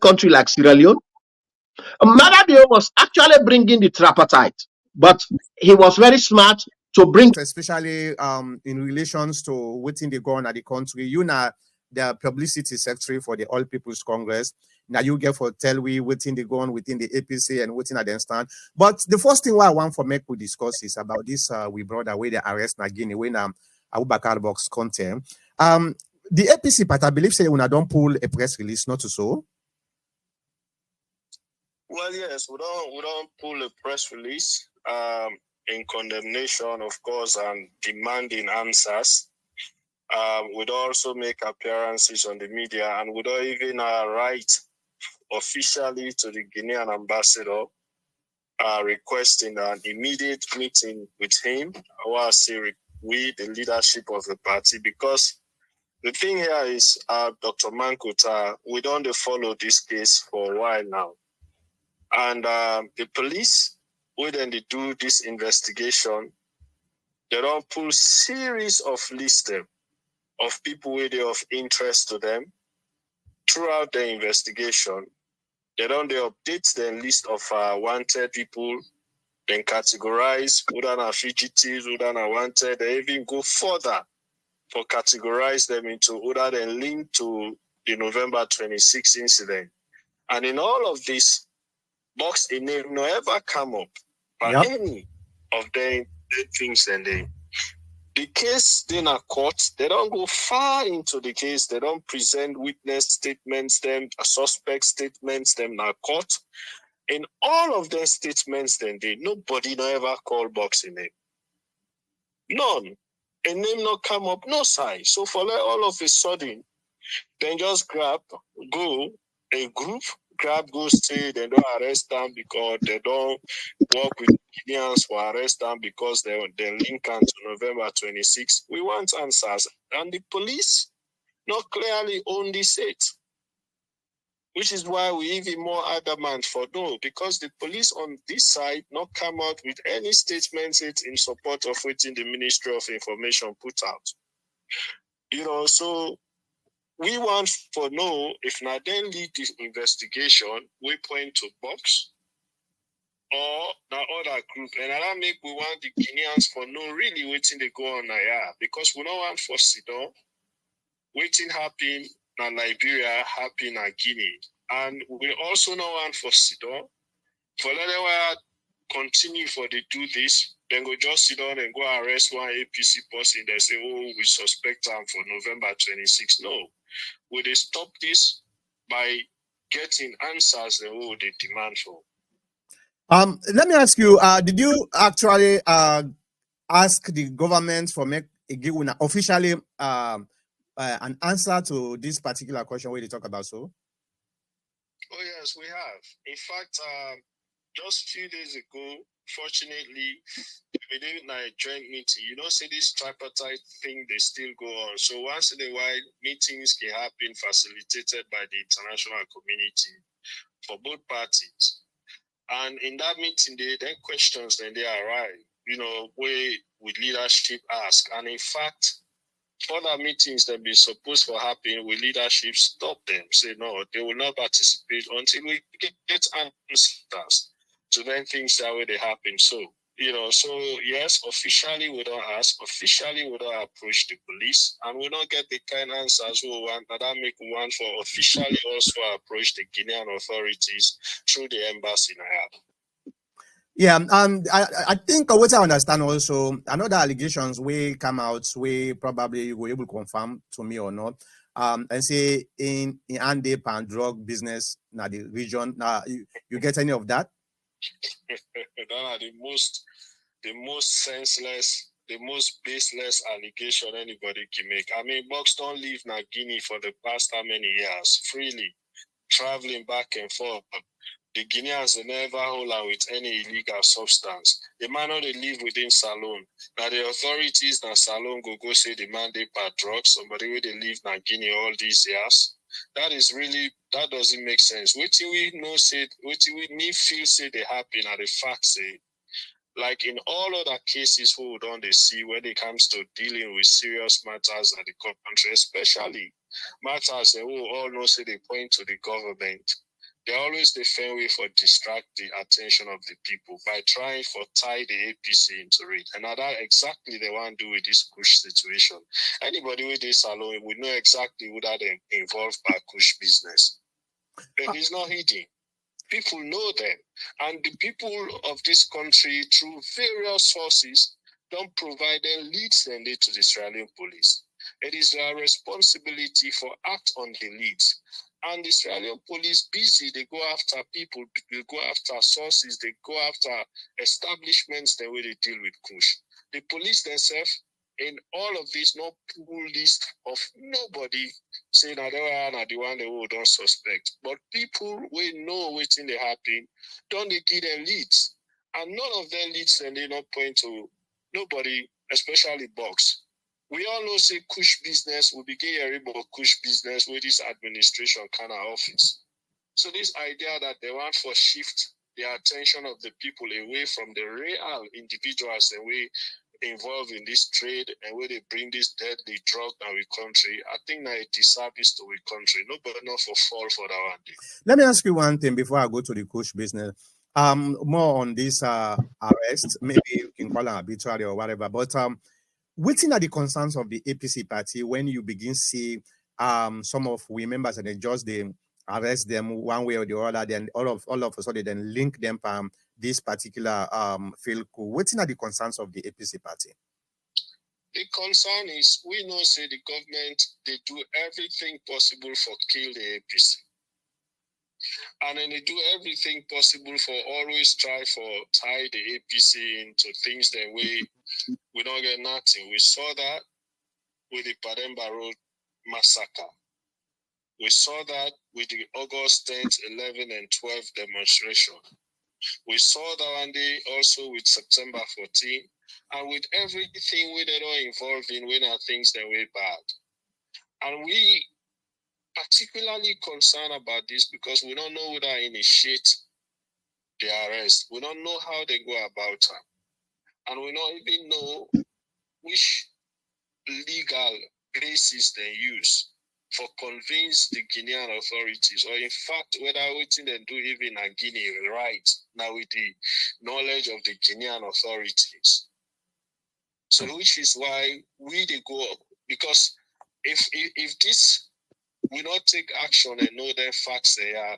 country like Sierra Leone. Maradeo was actually bringing the tripartite, but he was very smart to bring, especially in relations to waiting the gun at the country. You know, the publicity secretary for the All People's Congress. Now you get for tell we waiting the gun within the APC and waiting at the stand. But the first thing what I want for make we discuss is about this we brought away the arrest Nagini when Abubakar Box content. The APC part I believe say when I don't pull a press release, not to so. Well, yes, we don't pull a press release in condemnation, of course, and demanding answers. We'd also make appearances on the media, and we don't even write officially to the Guinean ambassador requesting an immediate meeting with him. I say we, the leadership of the party, because the thing here is, Dr. Mankuta, we don't follow this case for a while now. And the police, when they do this investigation, they don't pull series of lists of people with of interest to them throughout the investigation. They don't update the list of wanted people, then categorize who are fugitives, who are wanted. They even go further for categorize them into who are then linked to the November 26 incident. And in all of this, Boxx in name no ever come up by any of them things. And the case then are court, they don't go far into the case, they don't present witness statements, them suspect statements, them na court. In all of their statements, then nobody no ever call Boxx in name. None. A name not come up, no size. So for like all of a sudden, then just go a group, go say they don't arrest them because they don't work with Guineans for arrest them because they link to November 26. We want answers. And the police not clearly own this it. Which is why we even more adamant for no, because the police on this side not come out with any statements in support of what the Ministry of Information put out. So we want for know if not then lead this investigation, we point to Boxx or the other group. And I make we want the Guineans for no really waiting they go on Naya because we don't want for Sidon waiting happen in Liberia, happen in Guinea. And we also don't want for Sidon for let them continue for they do this, then go just sit down and go arrest one APC person. They say, oh, we suspect them for November 26. No. Will they stop this by getting answers that they demand for? Let me ask you, did you actually ask the government for make officially an answer to this particular question where they talk about so? Oh yes, we have. In fact, just a few days ago, fortunately, we did a joint meeting. See this tripartite thing, they still go on. So once in a while, meetings can happen facilitated by the international community for both parties. And in that meeting, then questions then they arrive, where with leadership ask. And in fact, further meetings that be supposed to happen with leadership stop them. Say no, they will not participate until we get answers to then things that way they happen. So, so yes, officially we don't ask, officially we don't approach the police, and we don't get the kind of answers we want. And that make one for officially also approach the Guinean authorities through the embassy in Nairobi. Yeah, I think what I understand also, another allegations will come out, where probably you were able to confirm to me or not. And say in Ande and drug business now the region. Now you get any of that? That are the most senseless, the most baseless allegation anybody can make. I mean, Boxx don't leave Guinea for the past how many years freely, traveling back and forth. The Guineans never hold out with any illegal substance. The man only live within Salone. Now the authorities na Salone go say the man they part drugs. Somebody where they live in Guinea all these years. That doesn't make sense. What we know say, what we need feel say they happen are the facts say. Like in all other cases who don't they see when it comes to dealing with serious matters in the country, especially matters that we all know say they point to the government. They always defend way for distract the attention of the people by trying for tie the APC into it. And now that exactly they want to do with this Kush situation. Anybody with this alone would know exactly who that involved by Kush business. But it's not hidden. People know them. And the people of this country, through various sources, don't provide them leads and to the Australian police. It is their responsibility for act on the leads. And the Australian police busy, they go after people, they go after sources, they go after establishments the way they deal with Kush. The police themselves, in all of this, no full list of nobody saying that they are the one they don't suspect. But people we know what's in the happen, don't they give them leads? And none of them leads and they not point to nobody, especially Boxx. We all know say Kush business will begin hearing about Kush business with this administration kind of office. So this idea that they want to shift the attention of the people away from the real individuals and we involved in this trade and where they bring this deadly drug in our country, I think that it disservice to our country. Nobody not for fall for that one day. Let me ask you one thing before I go to the Kush business. More on this arrest. Maybe you can call it arbitrary or whatever. But waiting at the concerns of the APC party when you begin see some of we members and then just they arrest them one way or the other, then all of a sudden then link them this particular field coup. Waiting at the concerns of the APC party. The concern is we know say the government they do everything possible for kill the APC. And then they do everything possible for always try for tie the APC into things that we don't get nothing. We saw that with the Pademba Road massacre. We saw that with the August 10th, 11, and 12 demonstration. We saw that one day also with September 14, and with everything we that are involved in when are things that were bad. And we particularly concerned about this because we don't know who that initiate the arrest. We don't know how they go about it. And we don't even know which legal basis they use for convince the Guinean authorities, or in fact, whether waiting they do even a Guinea right now with the knowledge of the Guinean authorities. So which is why we they go up. Because if this we not take action and know the facts they are,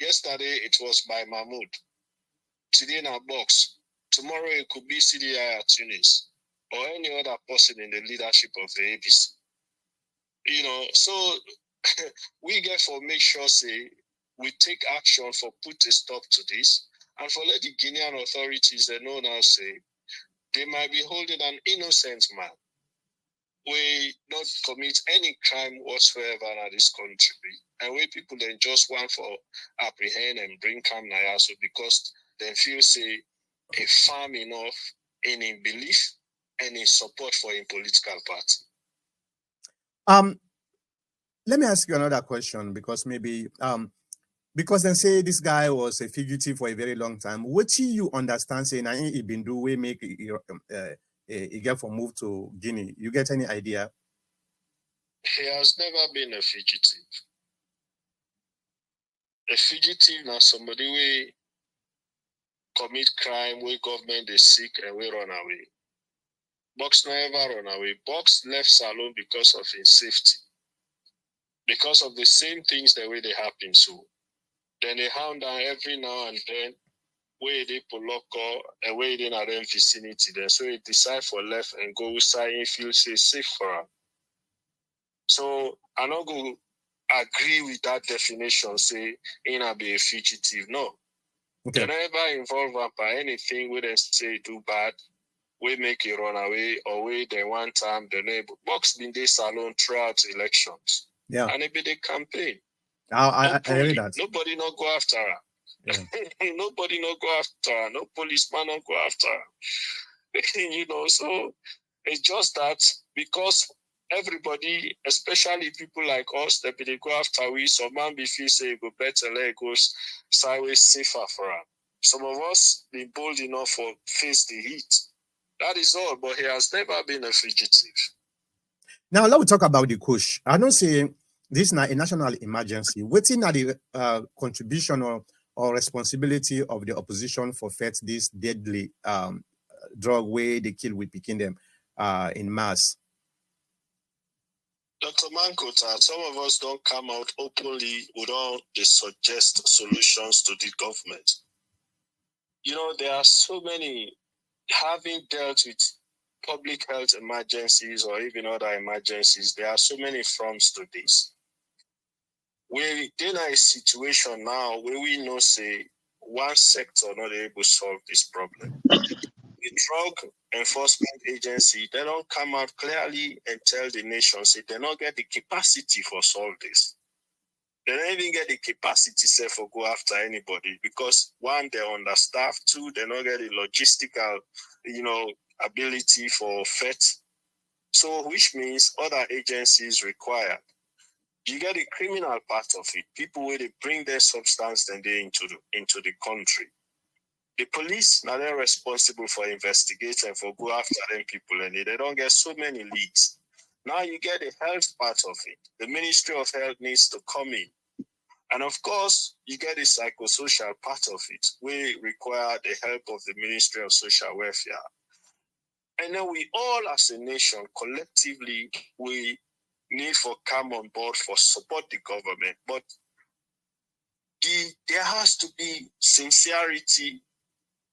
yesterday it was by Mahmoud. Today in our box. Tomorrow it could be Sidi Yayah Tunis or any other person in the leadership of the ABC. You know, so we get for make sure say we take action for put a stop to this and for let the Guinean authorities they know now say they might be holding an innocent man. We not commit any crime whatsoever in this country. And we people then just want for apprehend and bring calm Nayaso because they feel say a firm enough in belief and in support for a political party. Let me ask you another question because maybe because they say this guy was a fugitive for a very long time. What do you understand saying he been do we make he get for move to Guinea? You get any idea? He has never been a fugitive. A fugitive now somebody we commit crime, we government is sick and we run away. Boxx never run away. Boxx left Salon because of his safety. Because of the same things the way they happen. So then they hound down every now and then where they pull up and where they in their vicinity then. So he decide for left and go side and feel safe for him. So I'm not going to agree with that definition, say he not be a fugitive. No. Okay. They never involve by anything where they say do bad, we make it run away, or we they one time the neighbor. Boxx been this Salon throughout the elections. Yeah. And it be the campaign. I heard that. Nobody not go after her. Yeah. Nobody not go after her. No policeman not go after her. You know, so it's just that because everybody, especially people like us, that they go after we, some man be feel say go better let goes sideways safer for her. Some of us be bold enough for face the heat. That is all, but he has never been a fugitive. Now let's talk about the push. I don't say this is not a national emergency. Waiting at the contribution or responsibility of the opposition for fight this deadly drug way they kill with picking them in mass. Dr. Mankota, some of us don't come out openly without they suggest solutions to the government. You know, there are so many, having dealt with public health emergencies or even other emergencies, there are so many fronts to this. We're in a situation now where we know, say, one sector not able to solve this problem. The Drug Enforcement Agency, they don't come out clearly and tell the nation, say, they don't get the capacity for solve this. They don't even get the capacity, say, for go after anybody because one, they're understaffed, two, they don't get the logistical, ability for FET. So, which means other agencies required. You get the criminal part of it. People where they bring their substance then they into the country. The police now they're responsible for investigating for go after them people and they don't get so many leads. Now you get the health part of it. The Ministry of Health needs to come in. And of course, you get the psychosocial part of it. We require the help of the Ministry of Social Welfare. And then we all as a nation, collectively, we need for come on board for support the government. But there has to be sincerity,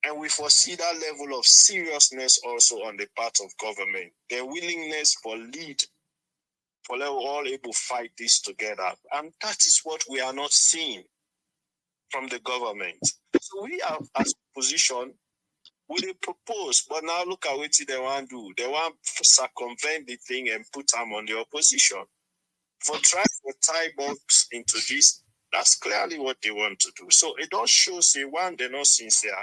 and we foresee that level of seriousness also on the part of government. Their willingness for lead, for them all able to fight this together. And that is what we are not seeing from the government. So we have, as opposition, we propose, but now look at what they want to do. They want to circumvent the thing and put them on the opposition. For trying to tie box into this, that's clearly what they want to do. So it does show, say, one, they're not sincere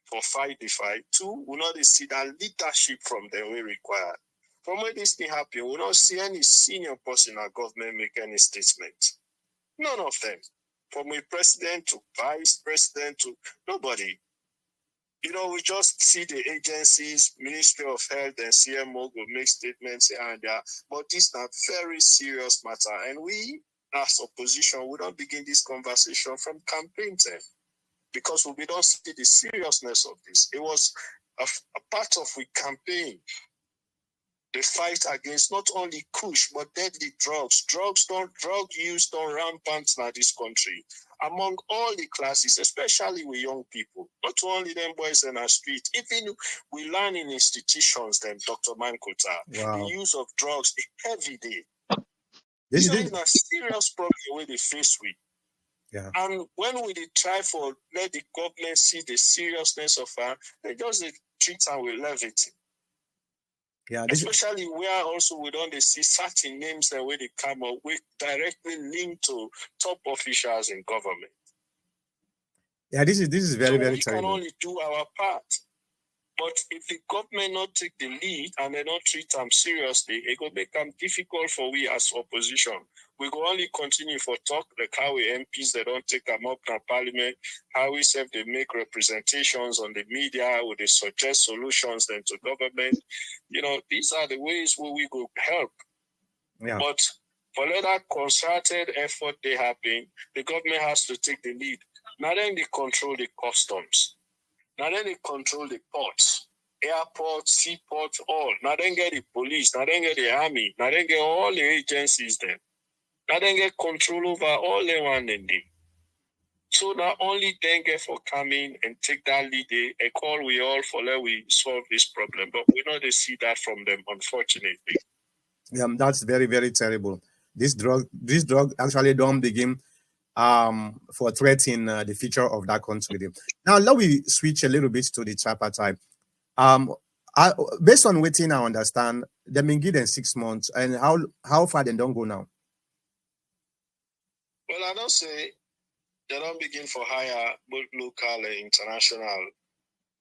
for fight the fight. Two, we not see that leadership from them we require. From when this thing happen, we don't see any senior person in our government make any statement. None of them. From a president to vice president to nobody. We just see the agencies, Ministry of Health and CMO will make statements here and there, but this is a very serious matter. And we, as opposition, we don't begin this conversation from campaign time because we don't see the seriousness of this. It was a part of the campaign, the fight against not only kush, but deadly drugs. Drug use don't rampant in this country. Among all the classes, especially with young people, not only them boys in our street, even we learn in institutions, them Dr. Mankota, Wow. the use of drugs every day. This So is it's a serious problem we they face with. Yeah. And when we try for let the government see the seriousness of her, they just treat her with levity. Yeah, especially where also we don't see certain names that where they come up with directly linked to top officials in government. Yeah, this is very, very we terrible. can only do our part. But if the government not take the lead and they not treat them seriously, it will become difficult for we as opposition. We will only continue for talk like how we MPs they don't take them up in parliament, how we say they make representations on the media, where they suggest solutions then to government. These are the ways where we go help. Yeah. But for that concerted effort they happen, the government has to take the lead. Now then they control the customs. Now then they control the ports, airports, seaports, all. Now then get the police, now then get the army, now then get all the agencies there. Now then get control over all the one and they. So not only then get for coming and take that lead, and call we all for let we solve this problem. But we know they see that from them, unfortunately. Yeah, that's very, very terrible. This drug actually don't begin for threatening the future of that country. Now let me switch a little bit to the tripartite. Based on waiting, I understand they've been given 6 months, and how far they don't go now? Well, I don't say they don't begin for hire both local and international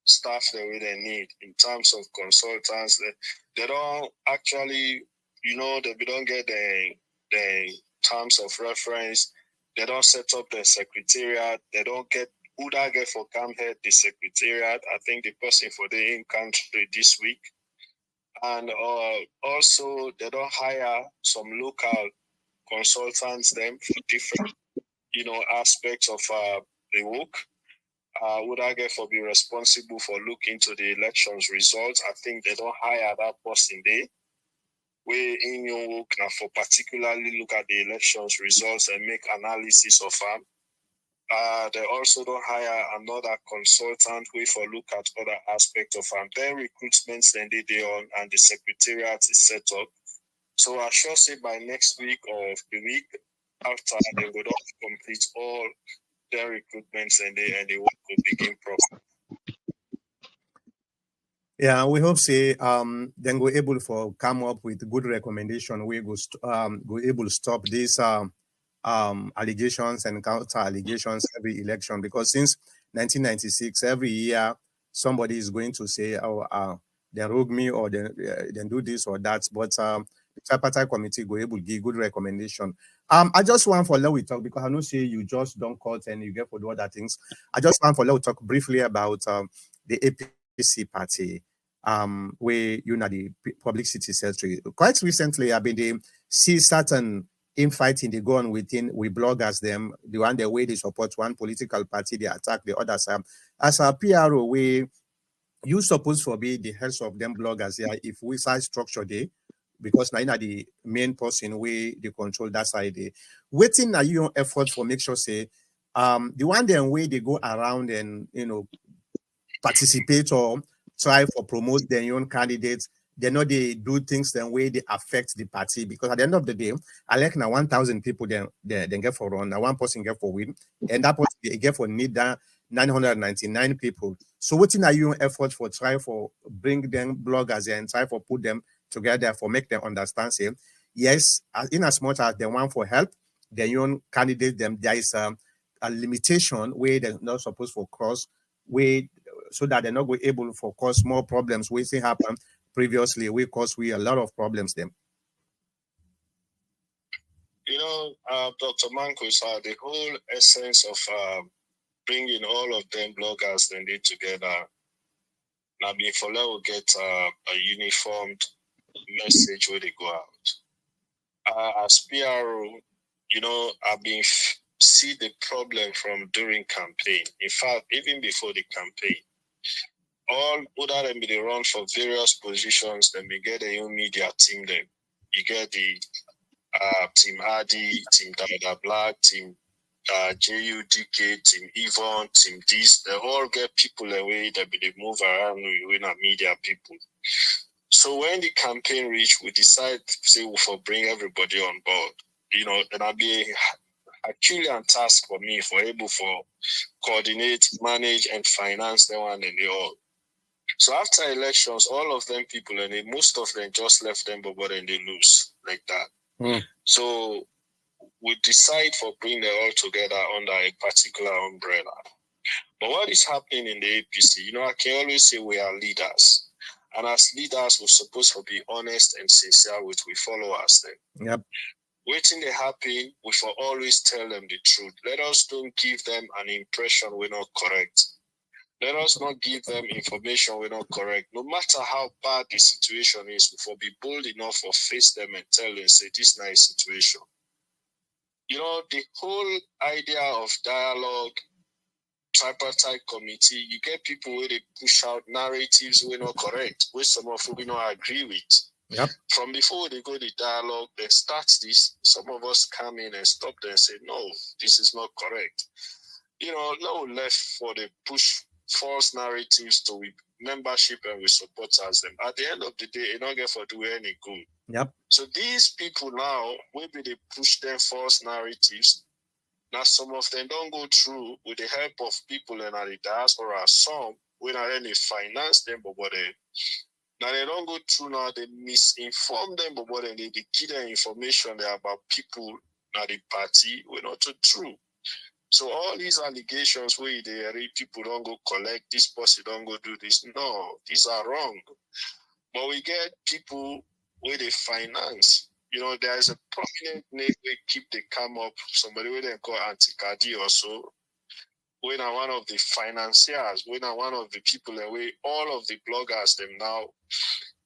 staff that they need in terms of consultants. They don't actually, they don't get the terms of reference. They don't set up the secretariat. They don't get who that get for come head the secretariat. I think the person for the in country this week. And also they don't hire some local consultants them for different, aspects of the work. Would I get for be responsible for looking to the elections results? I think they don't hire that person there. We in your work now for particularly look at the elections results and make analysis of them. They also don't hire another consultant who for look at other aspects of them. Their recruitments then they on and the secretariat is set up. So I shall say by next week or the week after they would all complete all their recruitments and the work will begin properly. Yeah, we hope say then we're able for come up with good recommendation. We go able to stop these allegations and counter allegations every election, because since 1996 every year somebody is going to say, oh, they rogue me or they do this or that, but the tripartite committee go able to give good recommendation. I just want for let we talk, because I know say you just don't cut and you get for the other things. I just want for let we talk briefly about the APC party, where the publicity secretary. Quite recently, I've been see certain infighting they go on within with bloggers them, the one the way they support one political party, they attack the other side. As a PRO, we you supposed to be the heads of them bloggers here if we size structure day, because now the main person we they control that side day. Waiting are your effort for make sure say the one then way they go around and participate or try for promote their own candidates. They know they do things the way they affect the party, because at the end of the day, I like now 1,000 people then get for run, now one person get for win, and that person they get for need that 999 people. So what are your effort for try for bring them bloggers and try for put them together for make them understand say yes, in as much as they want for help, their own candidate them there is a limitation where they're not supposed to cross, where so that they're not going able to cause more problems we see happen previously. We cause we a lot of problems them. Dr. Mancos, the whole essence of bringing all of them bloggers then they together. Now, before they will get a uniformed message where they go out. As PRO, I've been see the problem from during campaign. In fact, even before the campaign, all other than they run for various positions, then we get a new media team. Then you get the Team Hardy, Team Dada Black, Team JUDK, Team Yvonne, Team this. They all get people away that they move around with media people. So when the campaign reached, we decide say we for bring everybody on board. And I'll be a Herculean task for me for able for coordinate, manage, and finance the one and the all. So after elections, all of them people and most of them just left them, but then they lose like that. So we decide for bringing them all together under a particular umbrella. But what is happening in the APC? I can always say we are leaders. And as leaders, we're supposed to be honest and sincere with we followers then. Yep. Waiting they happen, we for always tell them the truth. Let us don't give them an impression we're not correct. Let us not give them information we're not correct. No matter how bad the situation is, we will be bold enough to face them and tell them, say, this is not a situation. The whole idea of dialogue, tripartite committee, you get people where they push out narratives we're not correct, which some of we not agree with. Yep. From before they go the dialogue, they start this, some of us come in and stop them and say, no, this is not correct. No left for the push false narratives to we membership and we supporters them. At the end of the day, it don't get for do any good. Yep. So these people now, maybe they push them false narratives. Now some of them don't go through with the help of people in the diaspora. Some we not any finance them, but now they don't go through now, they misinform them, but then they give them information about people now the party, we're not true. So all these allegations where they read people don't go collect, this person don't go do this. No, these are wrong. But we get people where they finance. There's a prominent name we keep the come up, somebody where they call Antikadi also. We're not one of the financiers, we're not one of the people that we all of the bloggers them now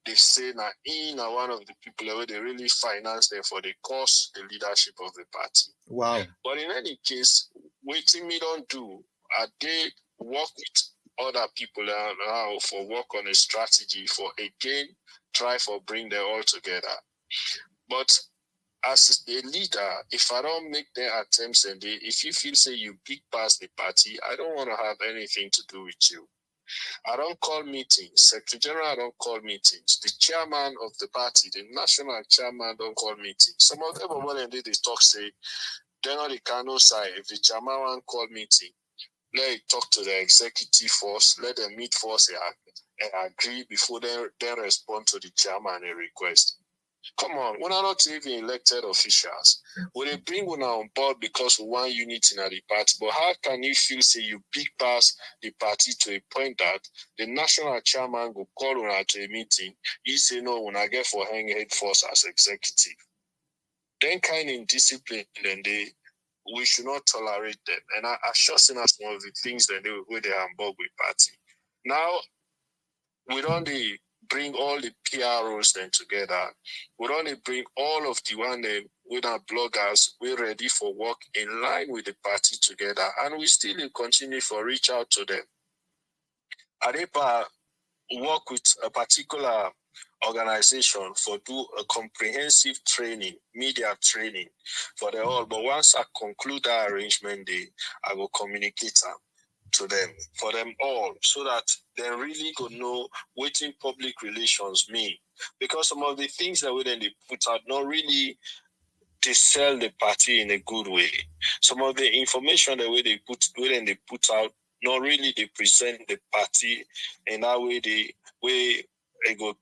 they say na in are one of the people where they really finance them for the cause, the leadership of the party. Wow. But in any case, waiting me don't do, are they work with other people now for work on a strategy for again try for bring them all together. But as a leader, if I don't make the attempts and if you feel say you big past the party, I don't want to have anything to do with you. I don't call meetings. Secretary General, I don't call meetings. The chairman of the party, the national chairman, don't call meetings. Some of them, when they talk, say, they're not the Kano side. If the chairman want call meeting, let it talk to the executive force, let them meet force and agree before they respond to the chairman a request. Come on, we're not even elected officials. We they bring one on board because we want unity in the party. But how can you feel say you big pass the party to a point that the national chairman will call on to a meeting? You say no, when I get for hang head force as executive. Then kind of discipline, then we should not tolerate them. And I sure seen as one of the things that they hamburg with party. Now we don't bring all the PROs then together. We don't bring all of the one with our bloggers. We're ready for work in line with the party together, and we still continue for reach out to them. Arepa work with a particular organization for do a comprehensive training, media training for the all. But once I conclude that arrangement, I will communicate to them, for them all, so that they really go know what in public relations mean. Because some of the things that we then they put out not really they sell the party in a good way. Some of the information that they put out not really they present the party in that way they go.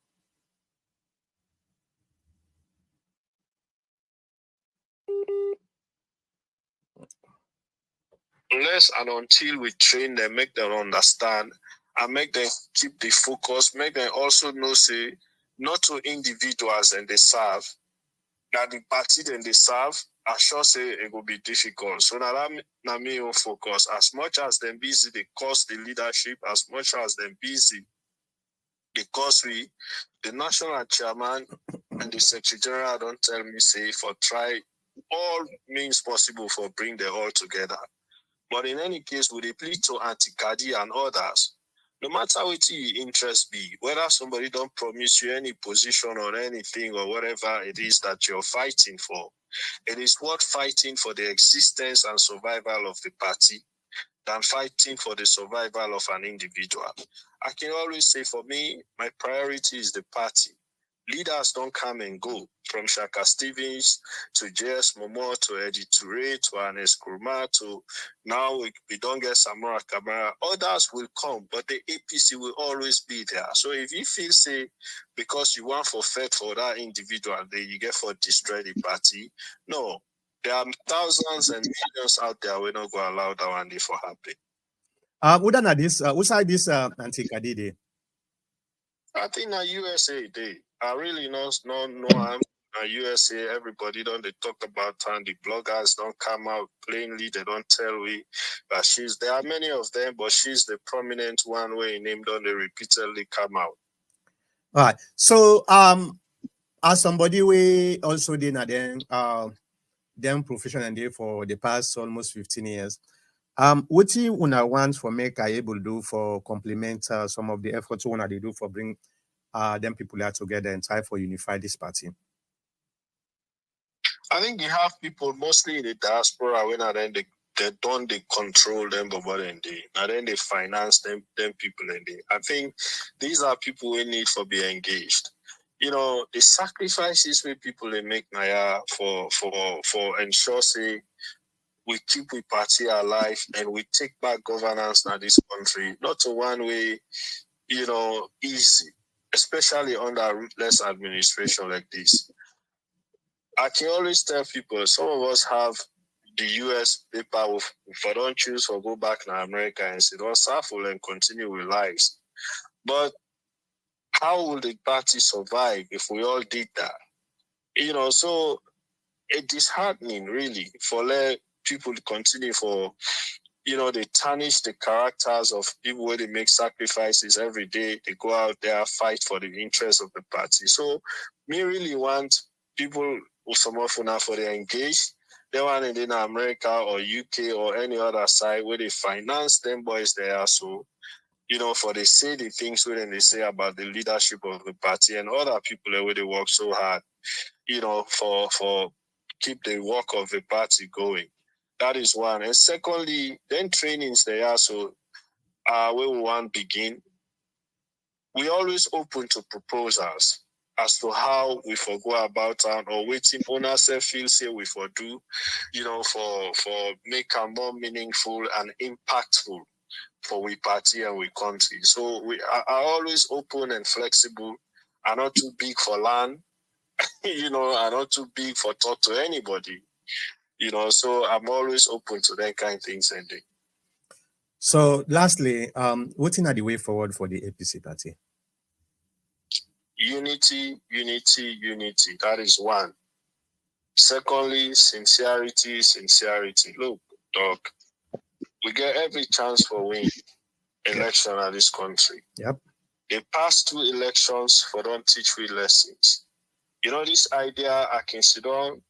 Unless and until we train them, make them understand, and make them keep the focus, make them also know, say, not to individuals and they serve, that the party then they serve, I sure say it will be difficult. So now that me will focus. As much as them busy, they cost the leadership, as much as them busy, because the national chairman and the secretary general don't tell me, say, for try all means possible for bring them all together. But in any case, we plead to Anti-Kadi and others, no matter what your interest be, whether somebody don't promise you any position or anything or whatever it is that you're fighting for, it is worth fighting for the existence and survival of the party than fighting for the survival of an individual. I can always say, for me, my priority is the party. Leaders don't come and go, from Shaka Stevens to J.S. Momo to Eddie Toure to Anes Kurma to now we don't get Samora Kamara. Others will come, but the APC will always be there. So if you feel, say, because you want for fed for that individual, then you get for destroy the party, no. There are thousands and millions out there. We're not going to allow that one day for happen. Who's this Anti-Kadi? I think na USA Day. I really know I'm USA. Everybody don't they talk about and the bloggers don't come out plainly. They don't tell we that there are many of them, but she's the prominent one where he named on they repeatedly come out. All right. So as somebody we also did then them professional day for the past almost 15 years. What you wanna want for make able do for complement some of the efforts you wanna they do for bring them people out together and try for unify this party? I think you have people mostly in the diaspora when then they don't they control them, but then they finance them people and I think these are people we need for be engaged. You know, the sacrifices we people they make now for ensure say we keep the party alive and we take back governance in this country, not to one way, easy, especially under a ruthless administration like this. I can always tell people, some of us have the US paper if I don't choose or go back to America and say, don't suffer and continue with lives. But how will the party survive if we all did that? So it's disheartening really for let people continue for they tarnish the characters of people where they make sacrifices every day. They go out there, fight for the interest of the party. So me really want people who some of now for they engage. They want it in America or UK or any other side where they finance them boys there. So, for they say the things when they say about the leadership of the party and other people where they work so hard, for keep the work of the party going. That is one. And secondly, then trainings they are so where we want to begin. We always open to proposals as to how we for go about town or waiting owners feel say we for do, for make a more meaningful and impactful for we party and we country. So we are always open and flexible, are not too big for land, are not too big for talk to anybody. So I'm always open to that kind of things and thing. So lastly, what's in the way forward for the APC party? Unity. That is one. Secondly, sincerity. Look, dog, we get every chance for win election at this country. Yep. The past 2 elections for don't teach we lessons. This idea I can sit down,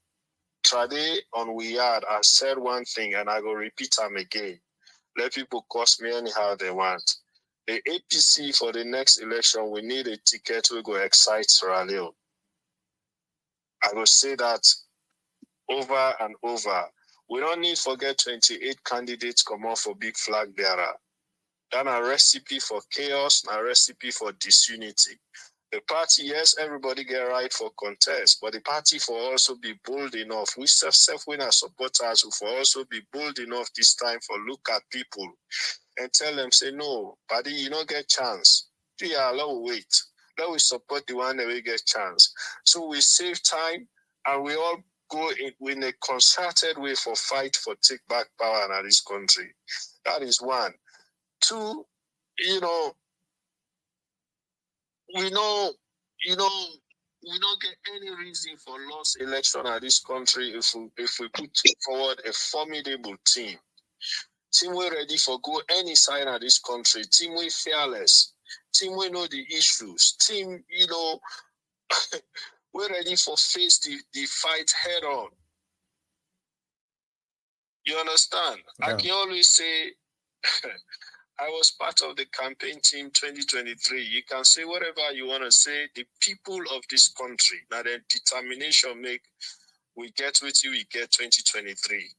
trade on we yard. I said one thing and I go repeat them again. Let people cost me anyhow they want. The APC for the next election, we need a ticket to go excite Sierra Leone. I will say that over and over. We don't need to forget 28 candidates come out for big flag bearer. That's a recipe for chaos, a recipe for disunity. The party, yes, everybody get right for contest, but the party for also be bold enough. We self-winner supporters who for also be bold enough this time for look at people and tell them, say, no, buddy, you don't get chance. Yeah, let we wait. Let we support the one that we get chance. So we save time and we all go in a concerted way for fight for take back power in this country. That is one. 2, we don't get any reason for lost election at this country if we put forward a formidable team. Team we ready for go any side of this country. Team we fearless. Team we know the issues. Team, we're ready for face the fight head on. You understand? Yeah. I can always say I was part of the campaign team 2023. You can say whatever you want to say. The people of this country, now their determination make we get with you, we get 2023.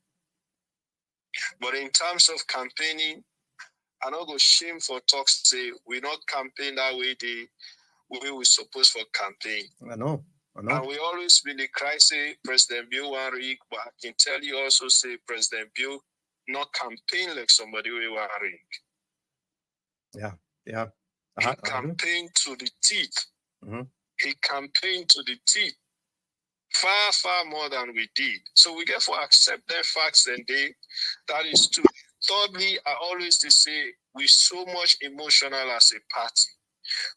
But in terms of campaigning, I don't go shame for talks say we not campaign that way the way we supposed for campaign. I know. And we always been the cry say President Bill want rig, but I can tell you also say President Bill not campaign like somebody who want rig. Yeah. He campaigned to the teeth. Mm-hmm. He campaigned to the teeth. Far, far more than we did. So we get for accept their facts and that is true. Thirdly, I always say we so much emotional as a party.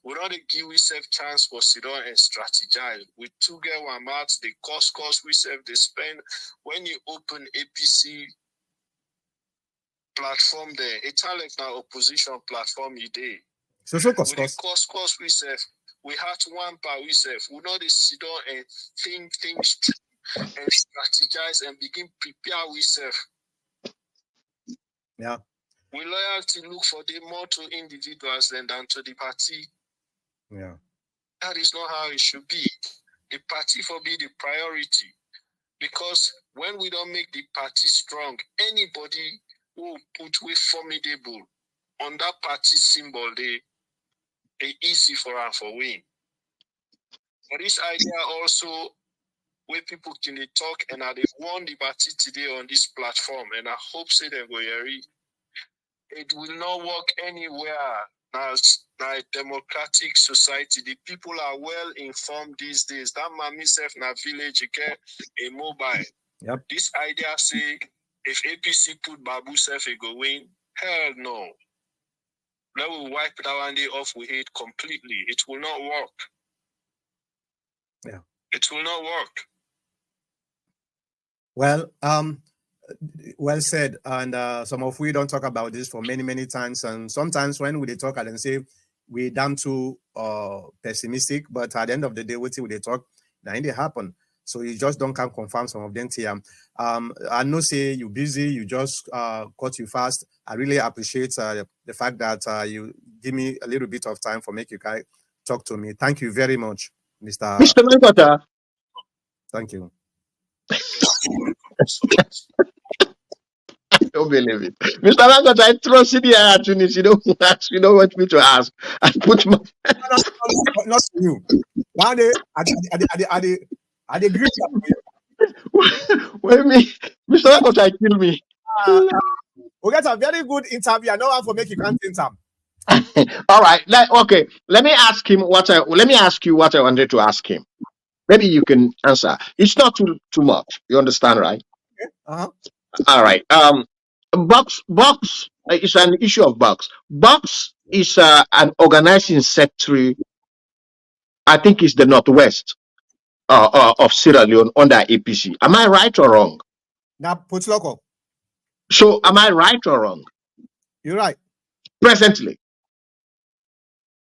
We don't give ourselves chance for sit down and strategize. We two get one mouth, the cost we save they spend. When you open APC platform there, it's like now opposition platform you did. So with the cost we save, we have to one part we save. We know they sit down and think things and strategize and begin prepare we save. Yeah. We loyalty look for the more to individuals than to the party. Yeah. That is not how it should be. The party for be the priority. Because when we don't make the party strong, anybody who put with formidable on that party symbol, they easy for us for win. But this idea also where people can talk and they won the party today on this platform, and I hope say they go hear it. It will not work anywhere. Now, a democratic society, the people are well informed these days. That mommy self in a village, you get a mobile. Yep. This idea say if APC put Babu self, it go win. Hell no. Let we wipe that one day off with it completely. It will not work. Yeah. It will not work. Well, Well said. And some of we don't talk about this for many, many times. And sometimes when we talk and say we damn too pessimistic, but at the end of the day, what they talk, now it happen. So you just don't can confirm some of them here. I know say you busy, you just cut you fast. I really appreciate the fact that you give me a little bit of time for make you guys talk to me. Thank you very much, Mr. Mr. Mangota. Thank you. I don't believe it. Mr. Mangota, I trust Sidi Yayah Tunis. You don't ask, you don't want me to ask. I put my Not you. Now they agree. Wait me. Mr. Mangota, kill me. We got a very good interview. I know how for make you can't interview. All right. Okay. Let me ask you what I wanted to ask him. Maybe you can answer. It's not too much. You understand, right? Okay. Uh-huh. All right. Boxx is an issue of Boxx. Boxx is an organizing secretary. I think it's the Northwest of Sierra Leone under APC. Am I right or wrong? Now put local. So am I right or wrong? You're right. Presently.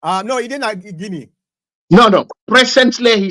No, he didn't Guinea. No. Presently, he's